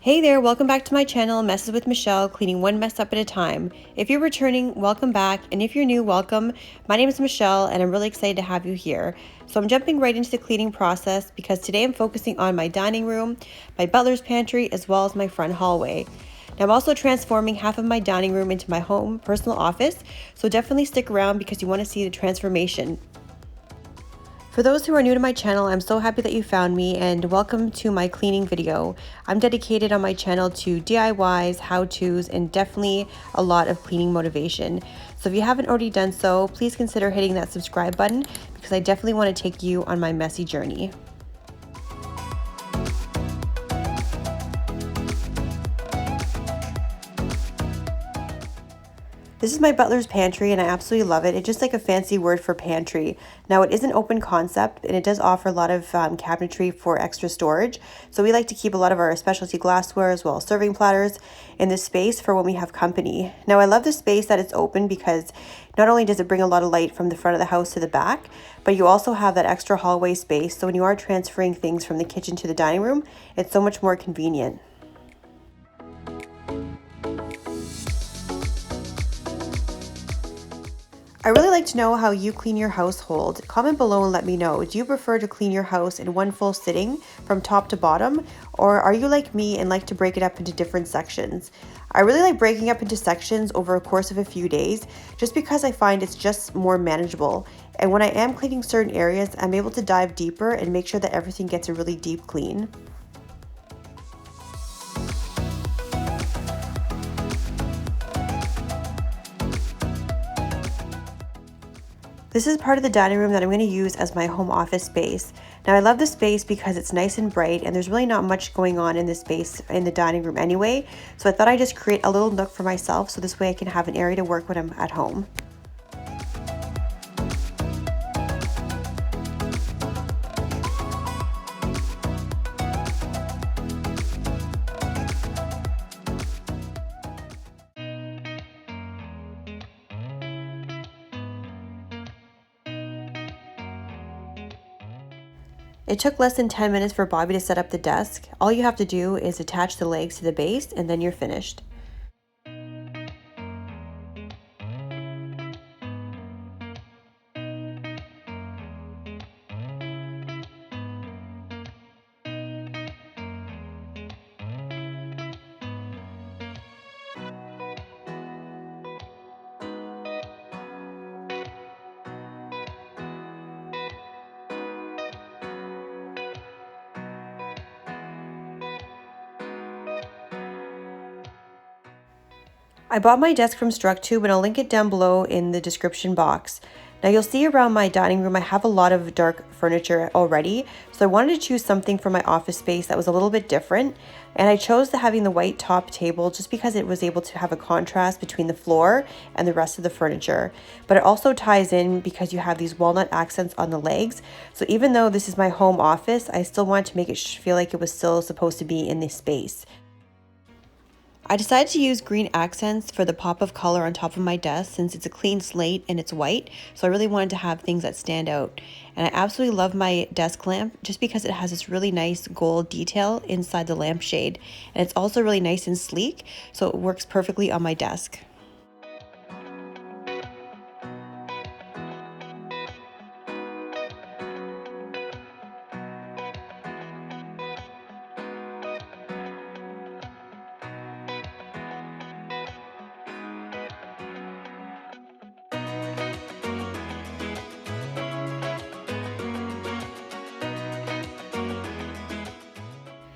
Hey there, welcome back to my channel, Messes with Michelle, cleaning one mess up at a time. If you're returning, welcome back, and if you're new, welcome. My name is Michelle, and I'm really excited to have you here. So I'm jumping right into the cleaning process because today I'm focusing on my dining room, my butler's pantry, as well as my front hallway. Now I'm also transforming half of my dining room into my home personal office, so definitely stick around because you want to see the transformation. For those who are new to my channel, I'm so happy that you found me and welcome to my cleaning video. I'm dedicated on my channel to DIYs, how-tos, and definitely a lot of cleaning motivation. So if you haven't already done so, please consider hitting that subscribe button because I definitely want to take you on my messy journey. This is my butler's pantry and I absolutely love it. It's just like a fancy word for pantry. Now it is an open concept and it does offer a lot of cabinetry for extra storage. So we like to keep a lot of our specialty glassware as well as serving platters in this space for when we have company. Now I love the space that it's open because not only does it bring a lot of light from the front of the house to the back, but you also have that extra hallway space. So when you are transferring things from the kitchen to the dining room, it's so much more convenient. I really like to know how you clean your household. Comment below and let me know. Do you prefer to clean your house in one full sitting from top to bottom? Or are you like me and like to break it up into different sections? I really like breaking up into sections over a course of a few days just because I find it's just more manageable. And when I am cleaning certain areas, I'm able to dive deeper and make sure that everything gets a really deep clean. This is part of the dining room that I'm going to use as my home office space. Now I love this space because it's nice and bright and there's really not much going on in this space in the dining room anyway. So I thought I'd just create a little nook for myself so this way I can have an area to work when I'm at home. It took less than 10 minutes for Bobby to set up the desk. All you have to do is attach the legs to the base and then you're finished. I bought my desk from Structube and I'll link it down below in the description box. Now you'll see around my dining room I have a lot of dark furniture already, so I wanted to choose something for my office space that was a little bit different, and I chose having the white top table just because it was able to have a contrast between the floor and the rest of the furniture. But it also ties in because you have these walnut accents on the legs, so even though this is my home office, I still wanted to make it feel like it was still supposed to be in this space. I decided to use green accents for the pop of color on top of my desk since it's a clean slate and it's white, so I really wanted to have things that stand out. And I absolutely love my desk lamp just because it has this really nice gold detail inside the lampshade. And it's also really nice and sleek, so it works perfectly on my desk.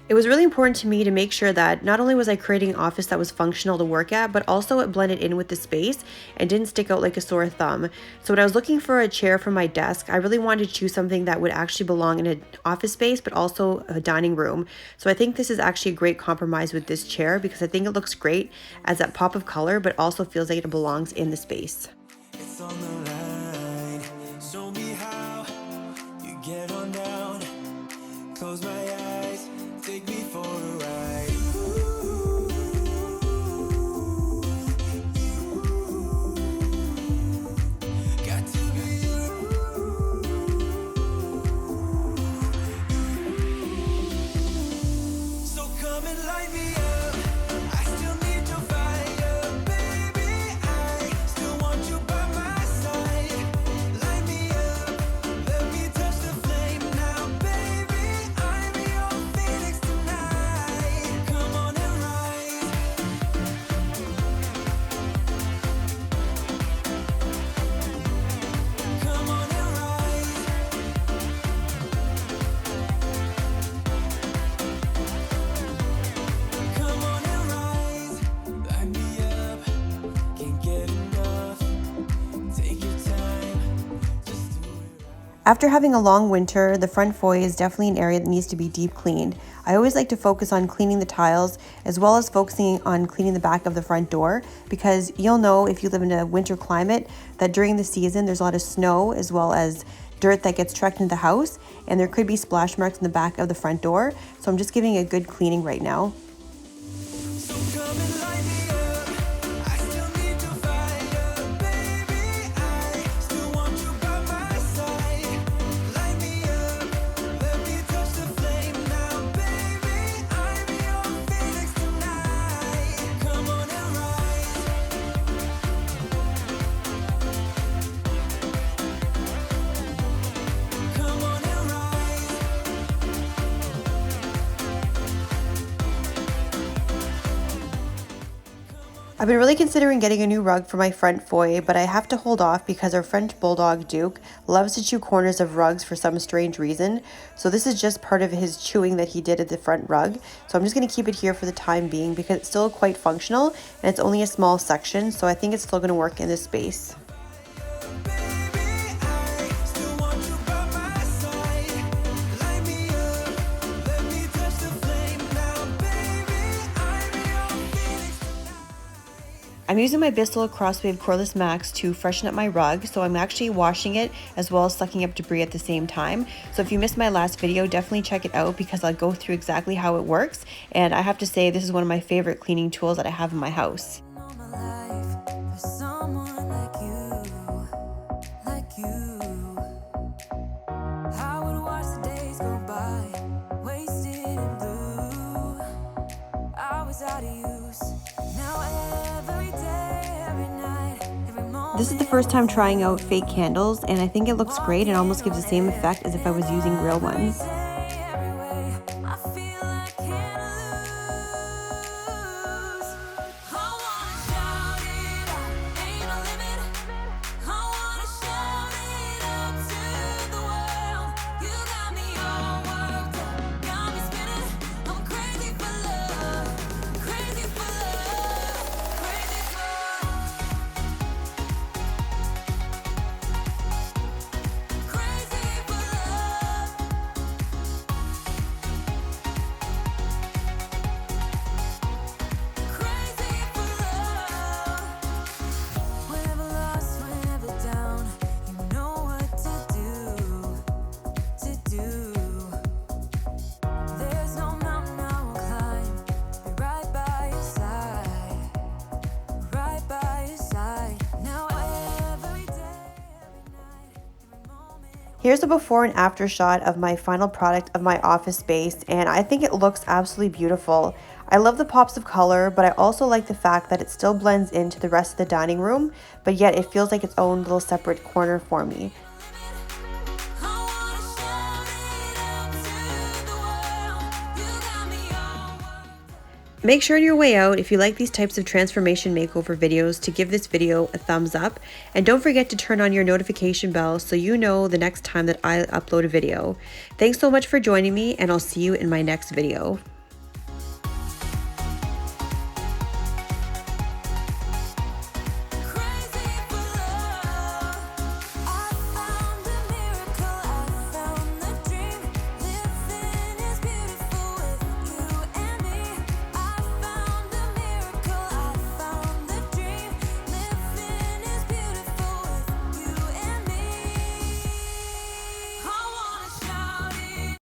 It was really important to me to make sure that not only was I creating an office that was functional to work at, but also it blended in with the space and didn't stick out like a sore thumb. So when I was looking for a chair for my desk, I really wanted to choose something that would actually belong in an office space, but also a dining room. So I think this is actually a great compromise with this chair because I think it looks great as that pop of color, but also feels like it belongs in the space. It's on the line. Show me how you get on down. Close my eyes, take me for a ride. Got to be you. So come and light me up. After having a long winter, the front foyer is definitely an area that needs to be deep cleaned. I always like to focus on cleaning the tiles as well as focusing on cleaning the back of the front door, because you'll know if you live in a winter climate that during the season there's a lot of snow as well as dirt that gets trucked into the house, and there could be splash marks in the back of the front door. So I'm just giving a good cleaning right now. So come and light me up. I still need to fire, baby. I still want you by my side. Light me up, let me touch the flame now, baby. I'm your phoenix tonight. Come on and rise. Come on and rise. I've been really considering getting a new rug for my front foyer, but I have to hold off because our French Bulldog Duke loves to chew corners of rugs for some strange reason. So this is just part of his chewing that he did at the front rug. So I'm just going to keep it here for the time being because it's still quite functional and it's only a small section. So I think it's still going to work in this space. I'm using my Bissell Crosswave Cordless Max to freshen up my rug, so I'm actually washing it as well as sucking up debris at the same time. So if you missed my last video, definitely check it out because I'll go through exactly how it works. And I have to say, this is one of my favorite cleaning tools that I have in my house. This is the first time trying out fake candles, and I think it looks great and almost gives the same effect as if I was using real ones. Here's a before and after shot of my final product of my office space, and I think it looks absolutely beautiful. I love the pops of color, but I also like the fact that it still blends into the rest of the dining room, but yet it feels like its own little separate corner for me. Make sure on your way out, if you like these types of transformation makeover videos, to give this video a thumbs up, and don't forget to turn on your notification bell so you know the next time that I upload a video. Thanks so much for joining me, and I'll see you in my next video.